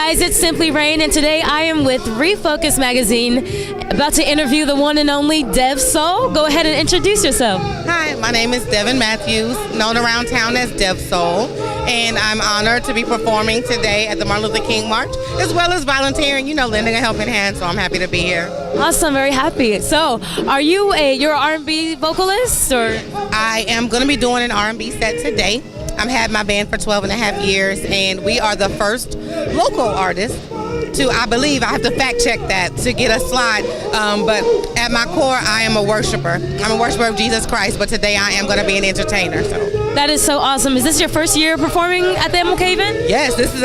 guys, it's Simply Rayne, and today I am with Refocused Magazine, about to interview the one and only DevSoul. Go ahead and introduce yourself. Hi, my name is Devin Matthews, known around town as DevSoul, and I'm honored to be performing today at the Martin Luther King March, as well as volunteering, lending a helping hand, so I'm happy to be here. Awesome, very happy. So, you're an R&B vocalist, or? I am going to be doing an R&B set today. I've had my band for 12 and a half years, and we are the first local artist to, I believe, I have to fact check that to get a slide, but at my core, I am a worshiper. I'm a worshiper of Jesus Christ, but today I am going to be an entertainer. So that is so awesome. Is this your first year performing at the MLK event? Yes, this is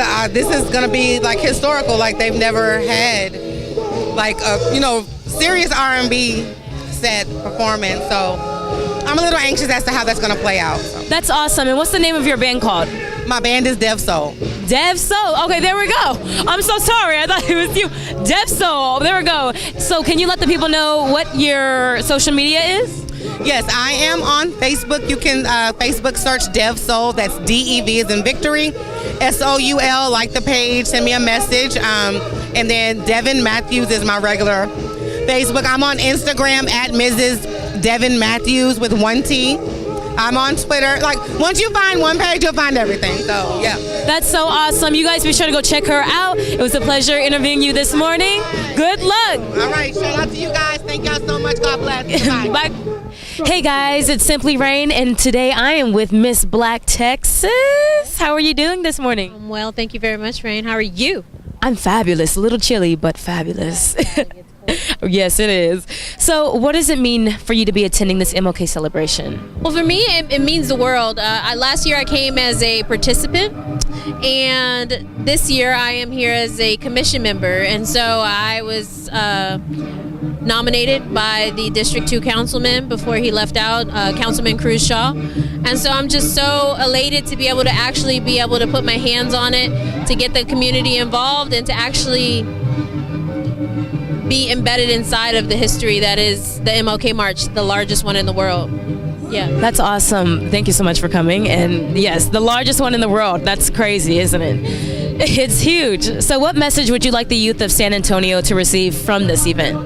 going to be like historical, like they've never had like a serious R&B set performance. So I'm a little anxious as to how that's going to play out. So. That's awesome. And what's the name of your band called? My band is DevSoul. DevSoul. Okay, there we go. I'm so sorry. I thought it was you. DevSoul. There we go. So can you let the people know what your social media is? Yes, I am on Facebook. You can Facebook search DevSoul. That's D-E-V as in victory. S-O-U-L, like the page. Send me a message. And then Devin Matthews is my regular Facebook. I'm on Instagram at Mrs. Devin Matthews with 1 T. I'm on Twitter. Like, once you find one page, you'll find everything. So, yeah. That's so awesome. You guys be sure to go check her out. It was a pleasure interviewing you this morning. Good luck. All right. Shout out to you guys. Thank y'all so much. God bless. Bye. Bye. Hey, guys. It's Simply Rayne, and today I am with Miss Black Texas. How are you doing this morning? I'm well. Thank you very much, Rayne. How are you? I'm fabulous. A little chilly, but fabulous. Yes, it is. So what does it mean for you to be attending this MLK celebration? Well, for me, it means the world. Last year I came as a participant, and this year I am here as a commission member. And so I was nominated by the District 2 councilman before he left out, Councilman Cruz. And so I'm just so elated to be able to actually be able to put my hands on it, to get the community involved, and to actually be embedded inside of the history that is the MLK March, the largest one in the world. Yeah. That's awesome. Thank you so much for coming. And yes, the largest one in the world. That's crazy, isn't it? It's huge. So what message would you like the youth of San Antonio to receive from this event?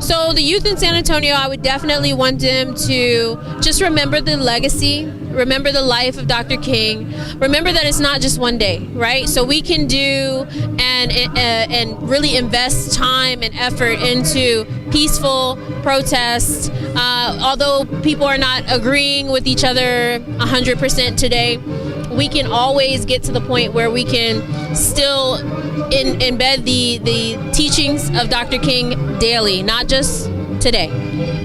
So the youth in San Antonio, I would definitely want them to just remember the legacy, remember the life of Dr. King, remember that it's not just one day, right? So we can do and really invest time and effort into peaceful protests. Although people are not agreeing with each other 100% today, we can always get to the point where we can still embed the teachings of Dr. King daily, not just today.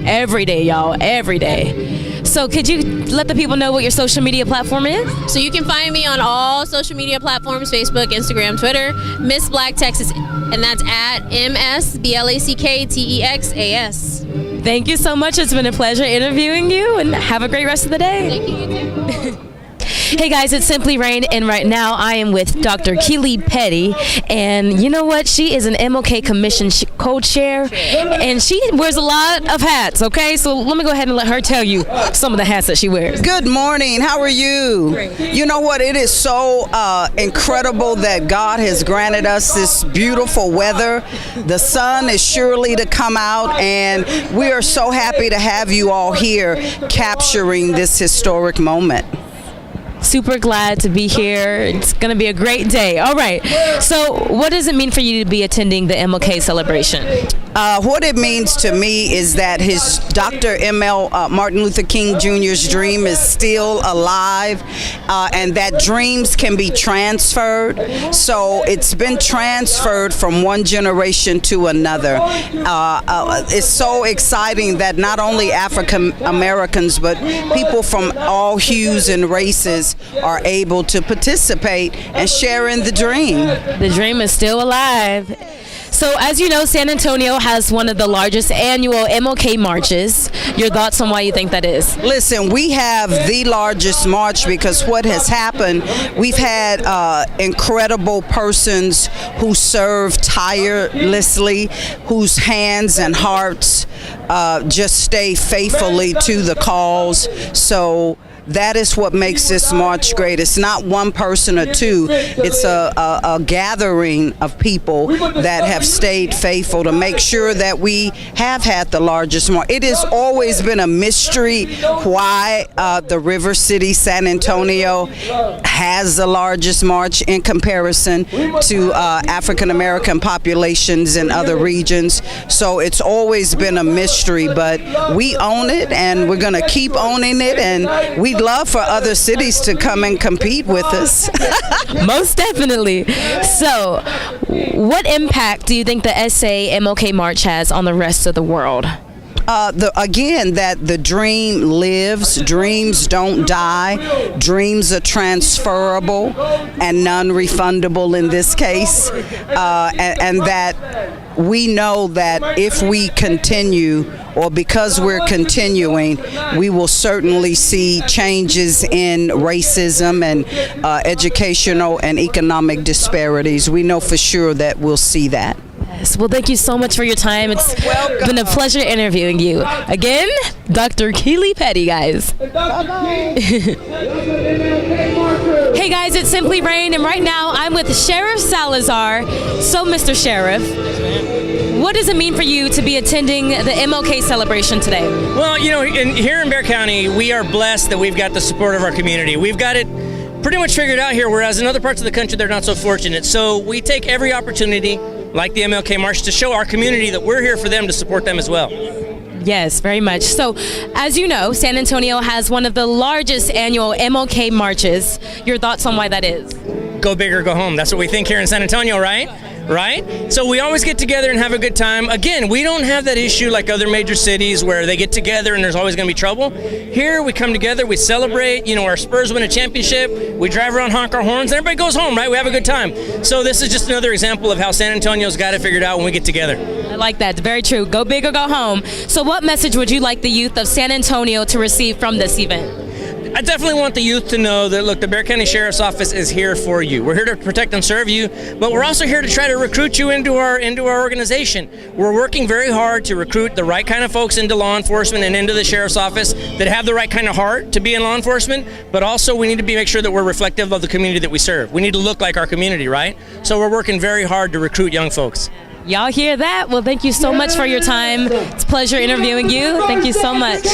Every day, y'all, every day. So could you let the people know what your social media platform is? So you can find me on all social media platforms, Facebook, Instagram, Twitter, Miss Black Texas, and that's at MSBLACKTEXAS. Thank you so much. It's been a pleasure interviewing you, and have a great rest of the day. Thank you, you too. Hey guys, it's Simply Rayne, and right now I am with Dr. Keely Petty, and you know what? She is an MLK Commission co-chair, and she wears a lot of hats, okay? So let me go ahead and let her tell you some of the hats that she wears. Good morning. How are you? Great. You know what? It is so incredible that God has granted us this beautiful weather. The sun is surely to come out, and we are so happy to have you all here capturing this historic moment. Super glad to be here. It's going to be a great day. All right. So what does it mean for you to be attending the MLK celebration? What it means to me is that his Dr. Martin Luther King Jr.'s dream is still alive, and that dreams can be transferred. So it's been transferred from one generation to another. It's so exciting that not only African Americans, but people from all hues and races are able to participate and share in the dream. The dream is still alive. So as you know, San Antonio has one of the largest annual MLK marches. Your thoughts on why you think that is? Listen, we have the largest march because what has happened, we've had incredible persons who serve tirelessly, whose hands and hearts just stay faithfully to the cause. So that is what makes this march great. It's not one person or two. It's a gathering of people that have stayed faithful to make sure that we have had the largest march. It has always been a mystery why the River City, San Antonio, has the largest march in comparison to African American populations in other regions. So it's always been a mystery, but we own it and we're going to keep owning it, and we'd love for other cities to come and compete with us. Most definitely. So, what impact do you think the SA MLK March has on the rest of the world? Again, that the dream lives, dreams don't die, dreams are transferable and non-refundable in this case, and that we know that if we continue, or because we're continuing, we will certainly see changes in racism and educational and economic disparities. We know for sure that we'll see that. Yes. Well, thank you so much for your time. It's been a pleasure interviewing you. Again, Dr. Keely Petty, guys. Hey guys, it's Simply Rayne, and right now I'm with Sheriff Salazar. So, Mr. Sheriff, what does it mean for you to be attending the MLK celebration today? Well, you know, here in Bexar County, we are blessed that we've got the support of our community. We've got it pretty much figured out here, whereas in other parts of the country, they're not so fortunate. So we take every opportunity, like the MLK March, to show our community that we're here for them, to support them as well. Yes, very much. So, as you know, San Antonio has one of the largest annual MLK marches. Your thoughts on why that is? Go big or go home. That's what we think here in San Antonio, right? Right? So we always get together and have a good time. Again, we don't have that issue like other major cities where they get together and there's always going to be trouble. Here we come together, we celebrate, you know, our Spurs win a championship, we drive around, honk our horns, and everybody goes home, right? We have a good time. So this is just another example of how San Antonio's got it figured out when we get together. I like that. Very true. Go big or go home. So what message would you like the youth of San Antonio to receive from this event? I definitely want the youth to know that, look, the Bexar County Sheriff's Office is here for you. We're here to protect and serve you, but we're also here to try to recruit you into our organization. We're working very hard to recruit the right kind of folks into law enforcement and into the Sheriff's Office that have the right kind of heart to be in law enforcement, but also we need to make sure that we're reflective of the community that we serve. We need to look like our community, right? So we're working very hard to recruit young folks. Y'all hear that? Well, thank you so much for your time. It's a pleasure interviewing you. Thank you so much.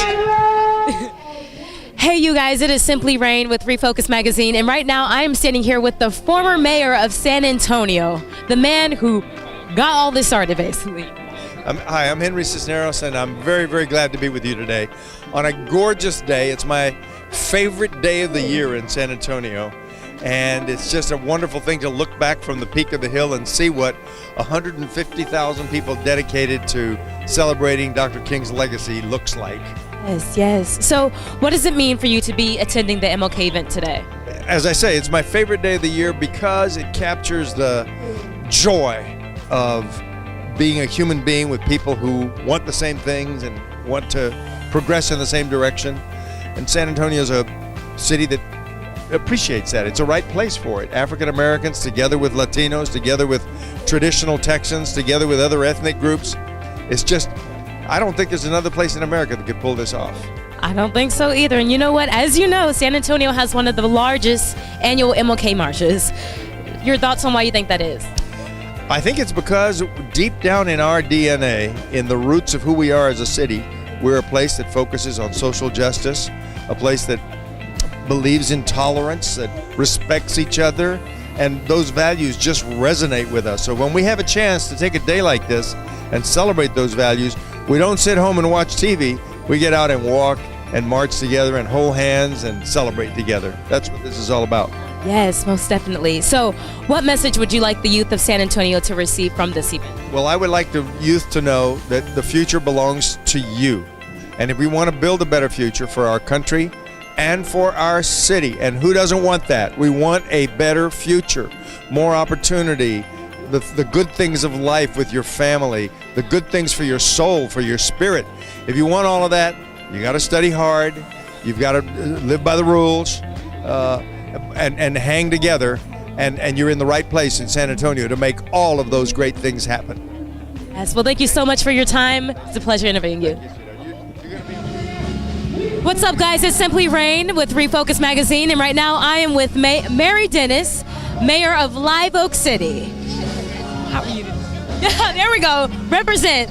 Hey you guys, it is Simply Rayne with Refocused Magazine, and right now I am standing here with the former mayor of San Antonio, the man who got all this started basically. Hi, I'm Henry Cisneros, and I'm very, very glad to be with you today on a gorgeous day. It's my favorite day of the year in San Antonio, and it's just a wonderful thing to look back from the peak of the hill and see what 150,000 people dedicated to celebrating Dr. King's legacy looks like. Yes, yes. So what does it mean for you to be attending the MLK event today? As I say, it's my favorite day of the year because it captures the joy of being a human being with people who want the same things and want to progress in the same direction. And San Antonio is a city that appreciates that. It's a right place for it. African Americans together with Latinos, together with traditional Texans, together with other ethnic groups. It's just, I don't think there's another place in America that could pull this off. I don't think so either. And you know what? As you know, San Antonio has one of the largest annual MLK marches. Your thoughts on why you think that is? I think it's because deep down in our DNA, in the roots of who we are as a city, we're a place that focuses on social justice, a place that believes in tolerance, that respects each other, and those values just resonate with us. So when we have a chance to take a day like this and celebrate those values, we don't sit home and watch TV. We get out and walk and march together and hold hands and celebrate together. That's what this is all about. Yes, most definitely. So what message would you like the youth of San Antonio to receive from this event? Well, I would like the youth to know that the future belongs to you. And if we want to build a better future for our country and for our city, and who doesn't want that? We want a better future, more opportunity, the good things of life with your family, the good things for your soul, for your spirit. If you want all of that, you got to study hard. You've got to live by the rules and hang together. And you're in the right place in San Antonio to make all of those great things happen. Yes, well, thank you so much for your time. It's a pleasure interviewing you. What's up, guys? It's Simply Rayne with Refocused Magazine, and right now I am with Mary Dennis, Mayor of Live Oak City. How are you? There we go. Represent.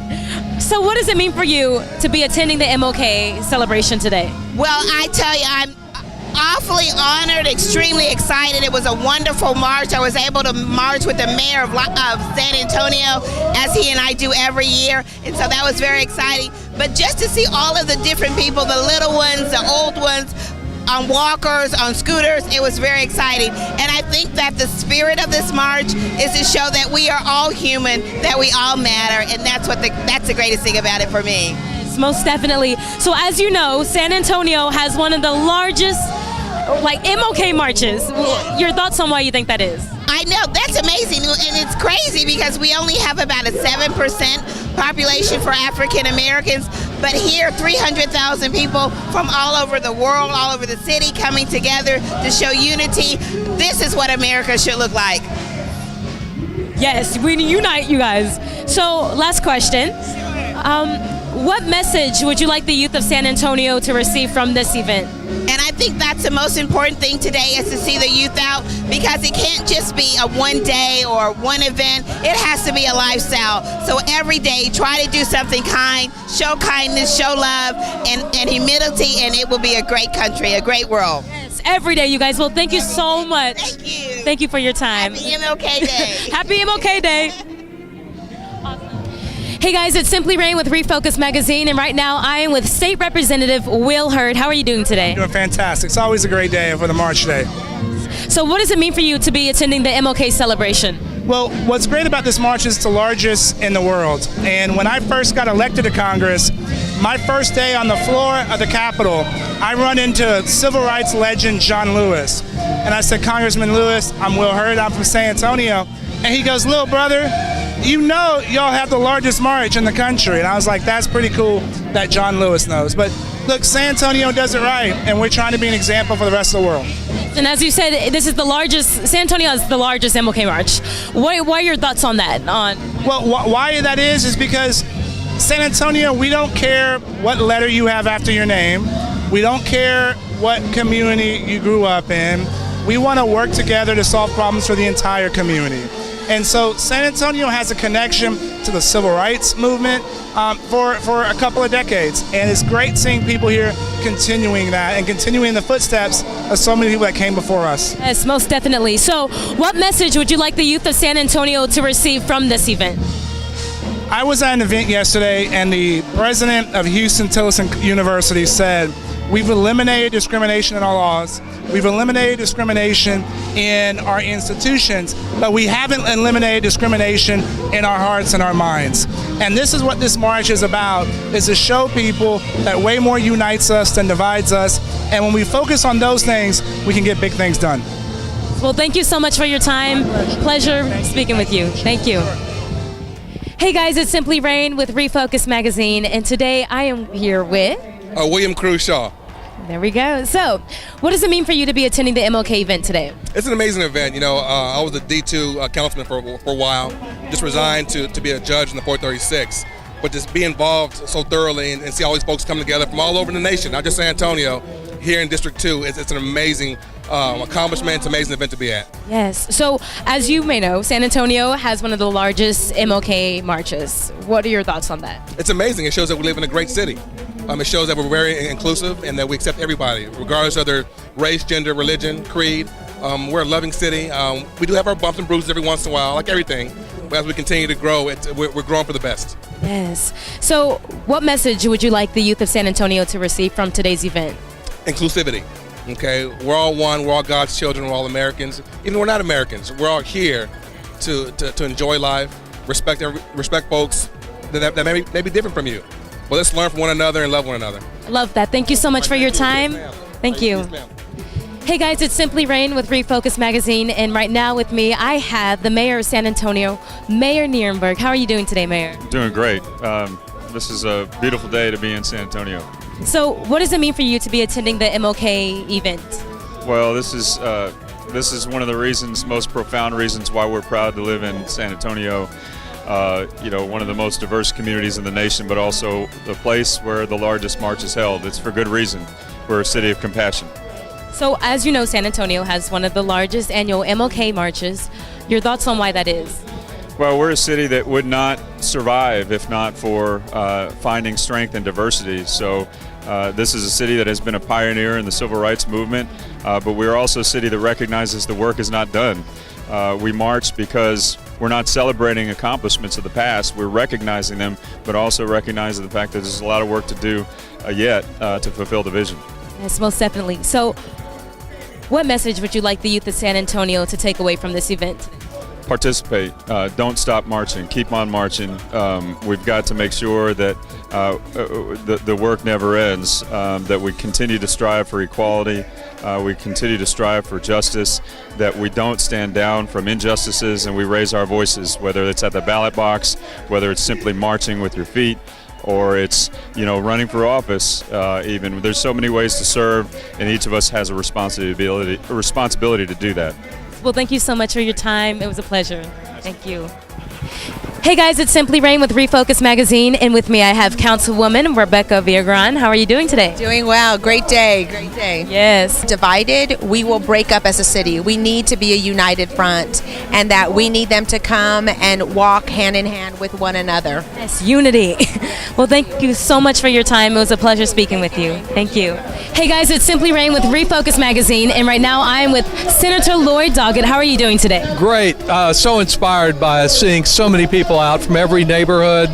So what does it mean for you to be attending the MLK celebration today? Well, I tell you, I'm awfully honored, extremely excited. It was a wonderful march. I was able to march with the mayor of San Antonio, as he and I do every year, and so that was very exciting. But just to see all of the different people, the little ones, the old ones, on walkers, on scooters, it was very exciting. And I think that the spirit of this march is to show that we are all human, that we all matter, and that's the greatest thing about it for me. Yes, most definitely. So as you know, San Antonio has one of the largest MLK marches. Your thoughts on why you think that is? I know, that's amazing, and it's crazy because we only have about a 7% population for African Americans, but here 300,000 people from all over the world, all over the city coming together to show unity. This is what America should look like. Yes, we unite, you guys. So last question. What message would you like the youth of San Antonio to receive from this event? And I think that's the most important thing today, is to see the youth out, because it can't just be a one day or one event. It has to be a lifestyle. So every day, try to do something kind, show kindness, show love, and humility, and it will be a great country, a great world. Yes, every day, you guys. Well, thank you so much. Thank you. Thank you for your time. Happy MLK Day. Happy MLK Day. Hey guys, it's Simply Rayne with Refocused Magazine, and right now I am with State Representative Will Hurd. How are you doing today? Doing fantastic. It's always a great day for the March Day. So what does it mean for you to be attending the MLK celebration? Well, what's great about this march is it's the largest in the world. And when I first got elected to Congress, my first day on the floor of the Capitol, I run into civil rights legend John Lewis. And I said, Congressman Lewis, I'm Will Hurd, I'm from San Antonio. And he goes, little brother, you know y'all have the largest march in the country. And I was like, that's pretty cool that John Lewis knows. But look, San Antonio does it right, and we're trying to be an example for the rest of the world. And as you said, this is the largest, San Antonio is the largest MLK march. Why are your thoughts on that? Well, why that is because San Antonio, we don't care what letter you have after your name. We don't care what community you grew up in. We want to work together to solve problems for the entire community. And so San Antonio has a connection to the civil rights movement for a couple of decades. And it's great seeing people here continuing that and continuing the footsteps of so many people that came before us. Yes, most definitely. So what message would you like the youth of San Antonio to receive from this event? I was at an event yesterday, and the president of Houston-Tillerson University said, we've eliminated discrimination in our laws. We've eliminated discrimination in our institutions, but we haven't eliminated discrimination in our hearts and our minds. And this is what this march is about, is to show people that way more unites us than divides us. And when we focus on those things, we can get big things done. Well, thank you so much for your time. Pleasure speaking with you. Thank you. Hey guys, it's Simply Rayne with Refocused Magazine, and today I am here with William Cruz. There we go. So, what does it mean for you to be attending the MLK event today? It's an amazing event. You know, I was a D2 councilman for a while, just resigned to be a judge in the 436. But just be involved so thoroughly and see all these folks come together from all over the nation, not just San Antonio, here in District 2, it's an amazing accomplishment. It's an amazing event to be at. Yes. So, as you may know, San Antonio has one of the largest MLK marches. What are your thoughts on that? It's amazing. It shows that we live in a great city. It shows that we're very inclusive and that we accept everybody, regardless of their race, gender, religion, creed. We're a loving city. We do have our bumps and bruises every once in a while, like everything. But as we continue to grow, we're growing for the best. Yes. So, what message would you like the youth of San Antonio to receive from today's event? Inclusivity. Okay, we're all one. We're all God's children. We're all Americans. Even though we're not Americans, we're all here to enjoy life, respect folks that may be different from you. Well, let's learn from one another and love one another. I love that. Thank you so much for your time. Thank you. Hey guys, it's Simply Rayne with Refocused Magazine, and right now with me I have the mayor of San Antonio, Mayor Nirenberg. How are you doing today, Mayor? Doing great. This is a beautiful day to be in San Antonio. So what does it mean for you to be attending the MLK event? Well, this is one of the reasons, most profound reasons why we're proud to live in San Antonio. One of the most diverse communities in the nation, but also the place where the largest march is held. It's for good reason. We're a city of compassion. So as you know, San Antonio has one of the largest annual MLK marches. Your thoughts on why that is? Well, we're a city that would not survive if not for finding strength and diversity. So this is a city that has been a pioneer in the civil rights movement, but we're also a city that recognizes the work is not done. We march because we're not celebrating accomplishments of the past. We're recognizing them, but also recognizing the fact that there's a lot of work to do yet to fulfill the vision. Yes, most definitely. So what message would you like the youth of San Antonio to take away from this event? Participate. Don't stop marching. Keep on marching. We've got to make sure that the work never ends, that we continue to strive for equality, we continue to strive for justice, that we don't stand down from injustices, and we raise our voices, whether it's at the ballot box, whether it's simply marching with your feet, or it's running for office. Even there's so many ways to serve, and each of us has a responsibility to do that. Well, thank you so much for your time. It was a pleasure. Thank you. Hey guys, it's Simply Rayne with Refocused Magazine, and with me I have Councilwoman Rebecca Viagran. How are you doing today? Doing well. Great day. Great day. Yes. Divided, we will break up as a city. We need to be a united front, and that we need them to come and walk hand in hand with one another. Yes, unity. Well, thank you so much for your time. It was a pleasure speaking with you. Thank you. Hey guys, it's Simply Rayne with Refocused Magazine, and right now I am with Senator Lloyd Doggett. How are you doing today? Great. So inspired by seeing so many people out from every neighborhood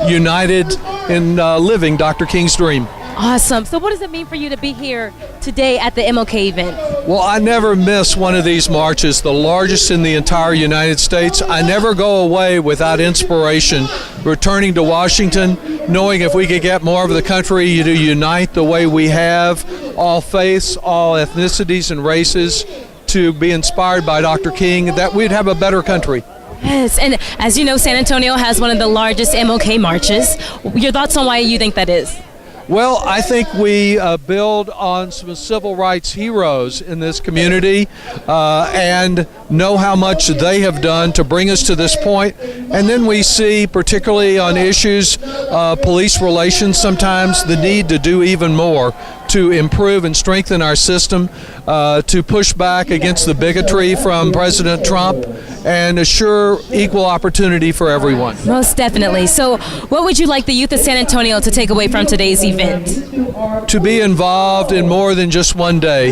united in living Dr. King's dream. Awesome. So what does it mean for you to be here today at the MLK event? Well, I never miss one of these marches, the largest in the entire United States. I never go away without inspiration, returning to Washington, knowing if we could get more of the country to unite the way we have, all faiths, all ethnicities and races, to be inspired by Dr. King, that we'd have a better country. Yes, and as you know, San Antonio has one of the largest MLK marches. Your thoughts on why you think that is? Well, I think we build on some civil rights heroes in this community and know how much they have done to bring us to this point. And then we see, particularly on issues, police relations sometimes, the need to do even more to improve and strengthen our system, to push back against the bigotry from President Trump and assure equal opportunity for everyone. Most definitely. So what would you like the youth of San Antonio to take away from today's event? To be involved in more than just one day,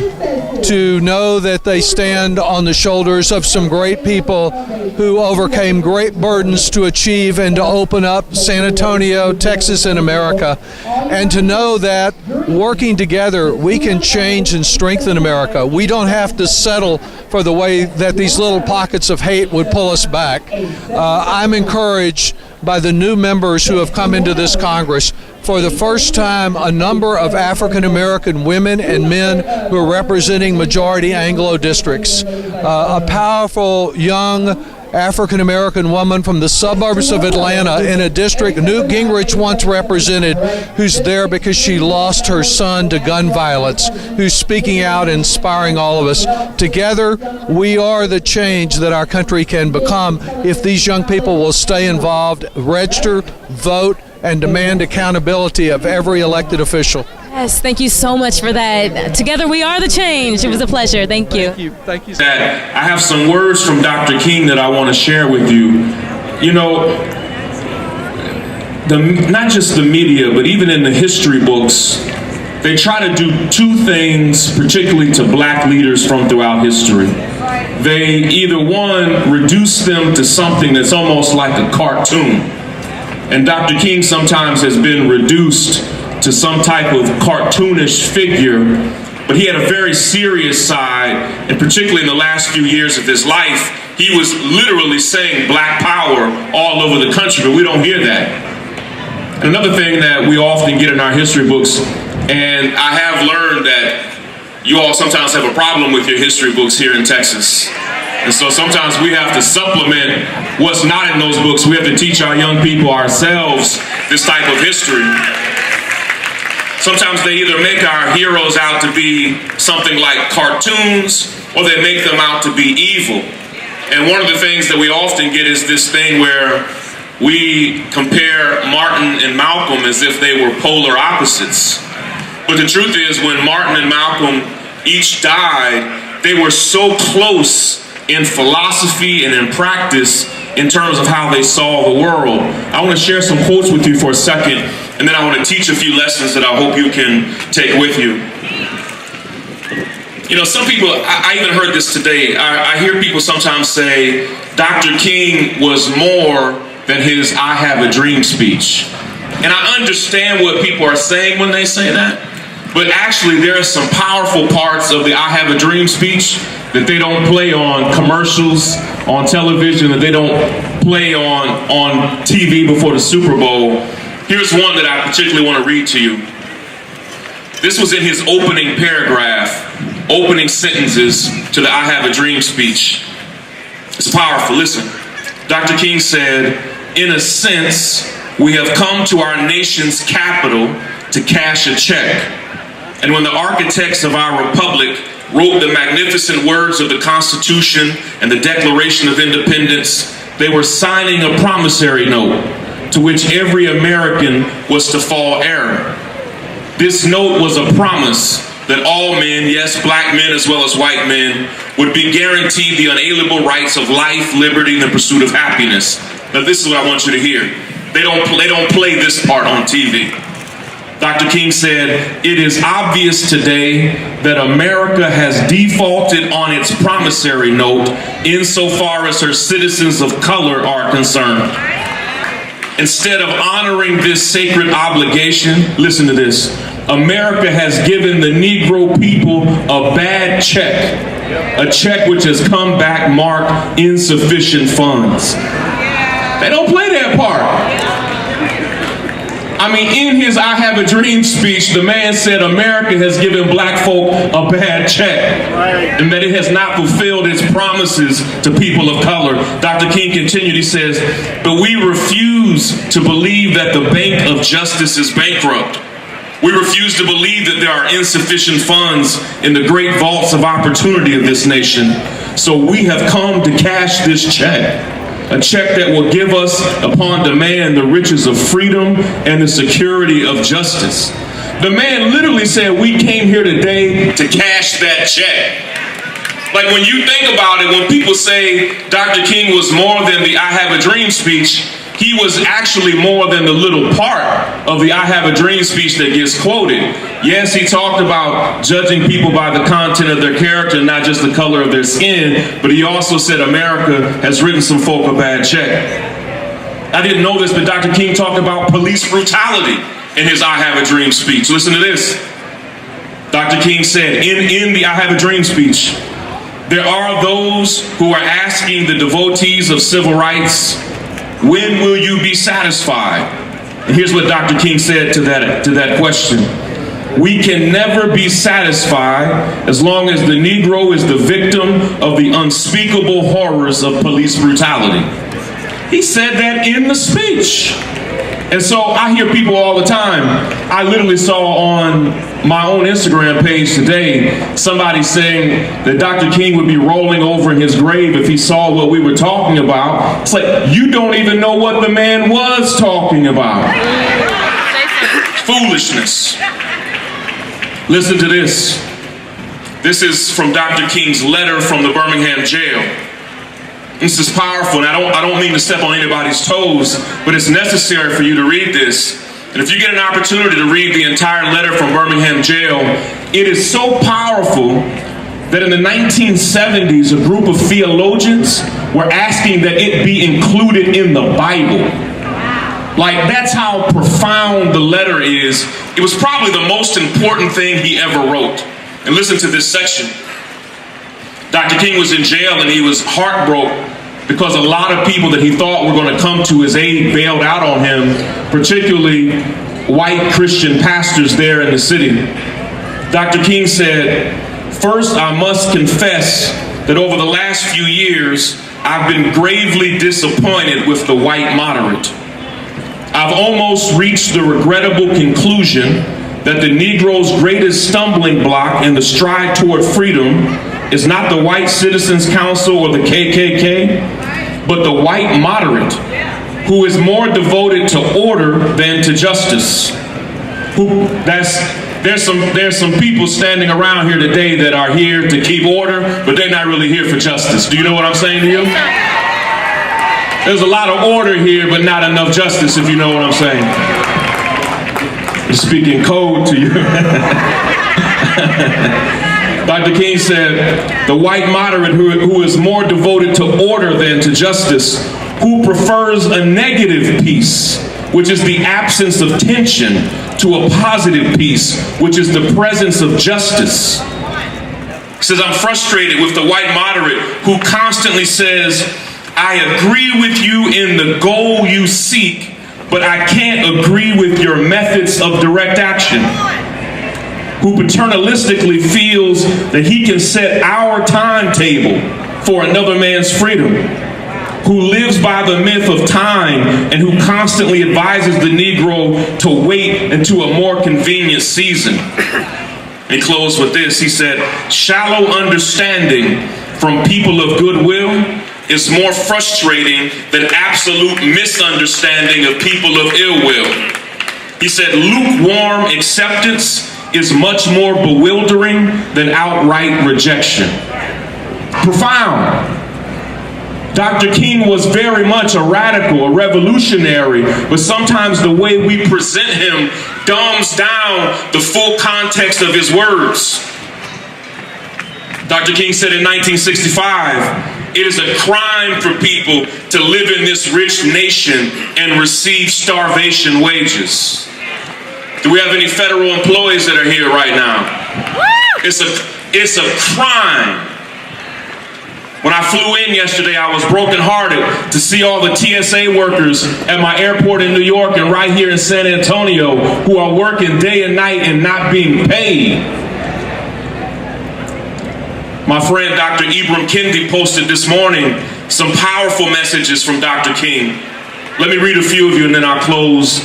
to know that they stand on the shoulders of some great people who overcame great burdens to achieve and to open up San Antonio, Texas, and America, and to know that working together we can change and strengthen America. We don't have to settle for the way that these little pockets of hate would pull us back. I'm encouraged by the new members who have come into this Congress. For the first time, a number of African American women and men who are representing majority Anglo districts. A powerful young African American woman from the suburbs of Atlanta in a district Newt Gingrich once represented, who's there because she lost her son to gun violence, who's speaking out and inspiring all of us. Together, we are the change that our country can become if these young people will stay involved, register, vote, and demand accountability of every elected official. Yes, thank you so much for that. Together we are the change. It was a pleasure. Thank you. Thank you. I have some words from Dr. King that I want to share with you. You know, not just the media, but even in the history books, they try to do two things, particularly to black leaders from throughout history. They either, one, reduce them to something that's almost like a cartoon. And Dr. King sometimes has been reduced to some type of cartoonish figure, but he had a very serious side, and particularly in the last few years of his life, he was literally saying black power all over the country, but we don't hear that. And another thing that we often get in our history books, and I have learned that you all sometimes have a problem with your history books here in Texas. And so sometimes we have to supplement what's not in those books. We have to teach our young people ourselves this type of history. Sometimes they either make our heroes out to be something like cartoons, or they make them out to be evil. And one of the things that we often get is this thing where we compare Martin and Malcolm as if they were polar opposites. But the truth is, when Martin and Malcolm each died, they were so close in philosophy and in practice in terms of how they saw the world. I want to share some quotes with you for a second, and then I want to teach a few lessons that I hope you can take with you. You know, some people, I even heard this today, I hear people sometimes say Dr. King was more than his I Have a Dream speech. And I understand what people are saying when they say that, but actually there are some powerful parts of the I Have a Dream speech that they don't play on commercials, on television, that they don't play on TV before the Super Bowl. Here's one that I particularly want to read to you. This was in his opening paragraph, opening sentences to the I Have a Dream speech. It's powerful, listen. Dr. King said, "In a sense, we have come to our nation's capital to cash a check. And when the architects of our republic wrote the magnificent words of the Constitution and the Declaration of Independence, they were signing a promissory note to which every American was to fall heir. This note was a promise that all men, yes, black men as well as white men, would be guaranteed the unalienable rights of life, liberty, and the pursuit of happiness." Now this is what I want you to hear. They don't play this part on TV. Dr. King said, "It is obvious today that America has defaulted on its promissory note insofar as her citizens of color are concerned. Instead of honoring this sacred obligation," listen to this, "America has given the Negro people a bad check, a check which has come back marked insufficient funds." They don't play that part. I mean, in his I Have a Dream speech, the man said America has given black folk a bad check, and that it has not fulfilled its promises to people of color. Dr. King continued, he says, "But we refuse to believe that the Bank of Justice is bankrupt. We refuse to believe that there are insufficient funds in the great vaults of opportunity of this nation. So we have come to cash this check. A check that will give us upon demand the riches of freedom and the security of justice." The man literally said, we came here today to cash that check. Like when you think about it, when people say Dr. King was more than the I Have a Dream speech, he was actually more than the little part of the I Have a Dream speech that gets quoted. Yes, he talked about judging people by the content of their character, not just the color of their skin, but he also said America has written some folk a bad check. I didn't know this, but Dr. King talked about police brutality in his I Have a Dream speech. Listen to this. Dr. King said, in the I Have a Dream speech, "There are those who are asking the devotees of civil rights, when will you be satisfied?" And here's what Dr. King said to that question. "We can never be satisfied as long as the Negro is the victim of the unspeakable horrors of police brutality." He said that in the speech. And so I hear people all the time. I literally saw on my own Instagram page today somebody saying that Dr. King would be rolling over in his grave if he saw what we were talking about. It's like, you don't even know what the man was talking about. Foolishness. Listen to this. This is from Dr. King's letter from the Birmingham jail. This is powerful, and I don't mean to step on anybody's toes, but it's necessary for you to read this. And if you get an opportunity to read the entire letter from Birmingham jail, it is so powerful that in the 1970s, a group of theologians were asking that it be included in the Bible. Like, that's how profound the letter is. It was probably the most important thing he ever wrote. And listen to this section. Dr. King was in jail and he was heartbroken because a lot of people that he thought were going to come to his aid bailed out on him, particularly white Christian pastors there in the city. Dr. King said, First, I must confess that over the last few years, I've been gravely disappointed with the white moderate. I've almost reached the regrettable conclusion that the Negro's greatest stumbling block in the stride toward freedom is not the White Citizens Council or the KKK, but the white moderate, who is more devoted to order than to justice. There's some people standing around here today that are here to keep order, but they're not really here for justice. Do you know what I'm saying to you? There's a lot of order here, but not enough justice, if you know what I'm saying. I'm speaking code to you. Dr. King said, the white moderate who is more devoted to order than to justice, who prefers a negative peace, which is the absence of tension, to a positive peace, which is the presence of justice. He says, I'm frustrated with the white moderate who constantly says, I agree with you in the goal you seek, but I can't agree with your methods of direct action. Who paternalistically feels that he can set our timetable for another man's freedom. Who lives by the myth of time and who constantly advises the Negro to wait into a more convenient season. He closed with this. He said, shallow understanding from people of goodwill is more frustrating than absolute misunderstanding of people of ill will. He said, lukewarm acceptance is much more bewildering than outright rejection. Profound. Dr. King was very much a radical, a revolutionary, but sometimes the way we present him dumbs down the full context of his words. Dr. King said in 1965, it is a crime for people to live in this rich nation and receive starvation wages. Do we have any federal employees that are here right now? It's a crime. When I flew in yesterday, I was brokenhearted to see all the TSA workers at my airport in New York and right here in San Antonio who are working day and night and not being paid. My friend Dr. Ibram Kendi posted this morning some powerful messages from Dr. King. Let me read a few of you and then I'll close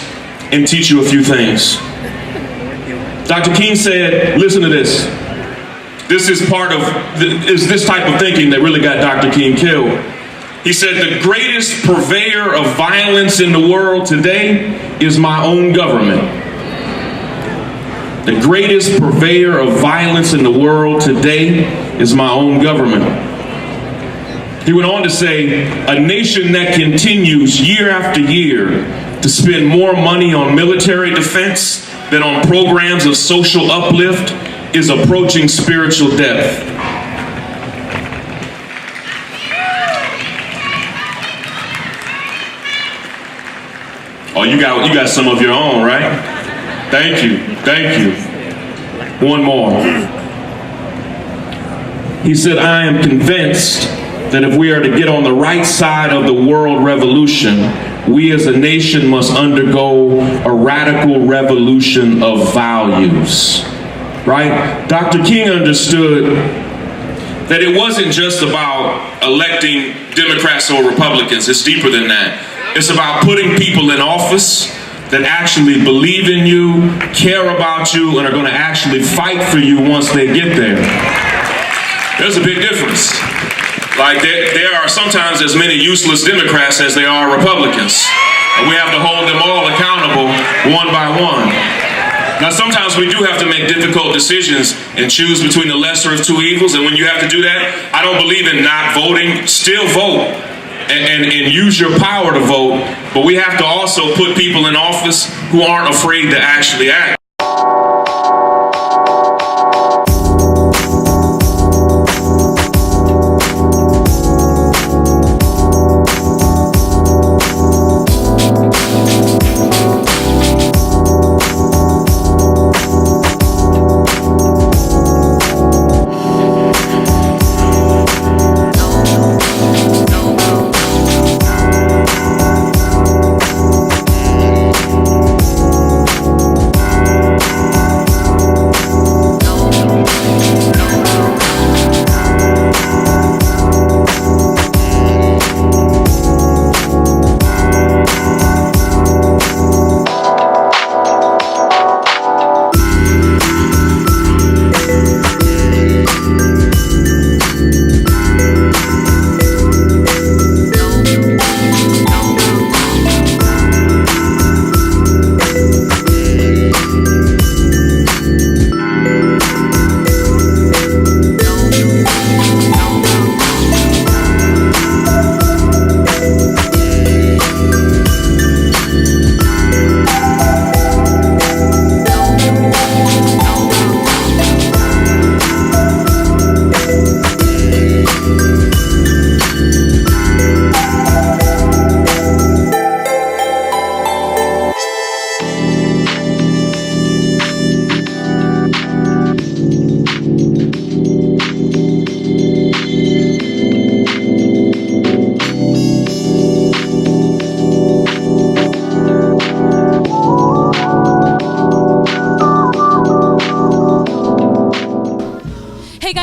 and teach you a few things. Dr. King said, listen to this. This is this type of thinking that really got Dr. King killed. He said, the greatest purveyor of violence in the world today is my own government. The greatest purveyor of violence in the world today is my own government. He went on to say, a nation that continues year after year to spend more money on military defense than on programs of social uplift is approaching spiritual death. Oh, you got some of your own, right? Thank you. One more. He said, I am convinced that if we are to get on the right side of the world revolution, we as a nation must undergo a radical revolution of values. Right? Dr. King understood that it wasn't just about electing Democrats or Republicans. It's deeper than that. It's about putting people in office that actually believe in you, care about you, and are going to actually fight for you once they get there. There's a big difference. Like there are sometimes as many useless Democrats as there are Republicans. And we have to hold them all accountable one by one. Now, sometimes we do have to make difficult decisions and choose between the lesser of two evils. And when you have to do that, I don't believe in not voting. Still vote and use your power to vote. But we have to also put people in office who aren't afraid to actually act.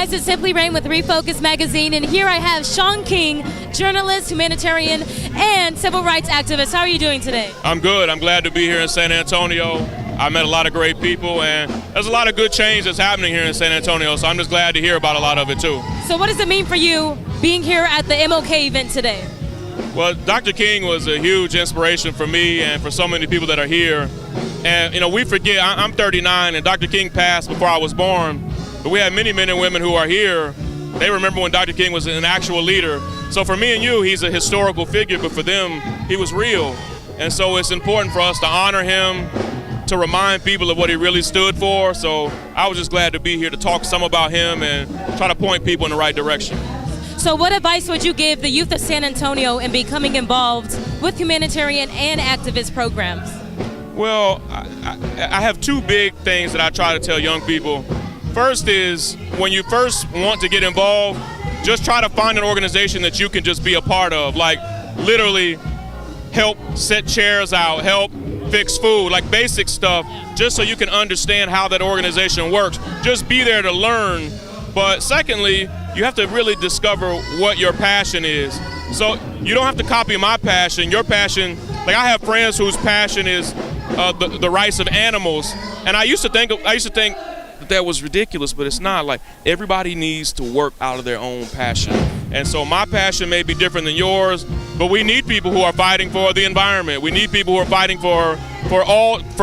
guys, it's Simply Rayne with Refocused Magazine, and here I have Shaun King, journalist, humanitarian, and civil rights activist. How are you doing today? I'm good. I'm glad to be here in San Antonio. I met a lot of great people, and there's a lot of good change that's happening here in San Antonio, so I'm just glad to hear about a lot of it too. So what does it mean for you being here at the MLK event today? Well, Dr. King was a huge inspiration for me and for so many people that are here. And, you know, we forget, I'm 39, and Dr. King passed before I was born, but we have many men and women who are here. They remember when Dr. King was an actual leader. So for me and you, he's a historical figure, but for them, he was real. And so it's important for us to honor him, to remind people of what he really stood for. So I was just glad to be here to talk some about him and try to point people in the right direction. So what advice would you give the youth of San Antonio in becoming involved with humanitarian and activist programs? Well, I have two big things that I try to tell young people. First is, when you first want to get involved, just try to find an organization that you can just be a part of. Like, literally help set chairs out, help fix food, like basic stuff, just so you can understand how that organization works. Just be there to learn. But secondly, you have to really discover what your passion is. So you don't have to copy my passion. Your passion, like I have friends whose passion is the rights of animals, and I used to think that was ridiculous, but it's not. Like, everybody needs to work out of their own passion. And so my passion may be different than yours, but we need people who are fighting for the environment. We need people who are fighting for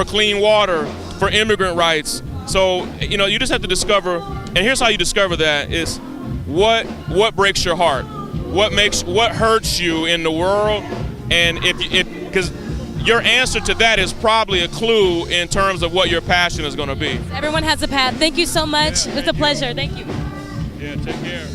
clean water, for immigrant rights. So, you know, you just have to discover, and here's how you discover that, is what breaks your heart, what hurts you in the world, and because your answer to that is probably a clue in terms of what your passion is going to be. Everyone has a path. Thank you so much. It's a pleasure. Thank you. Yeah, take care.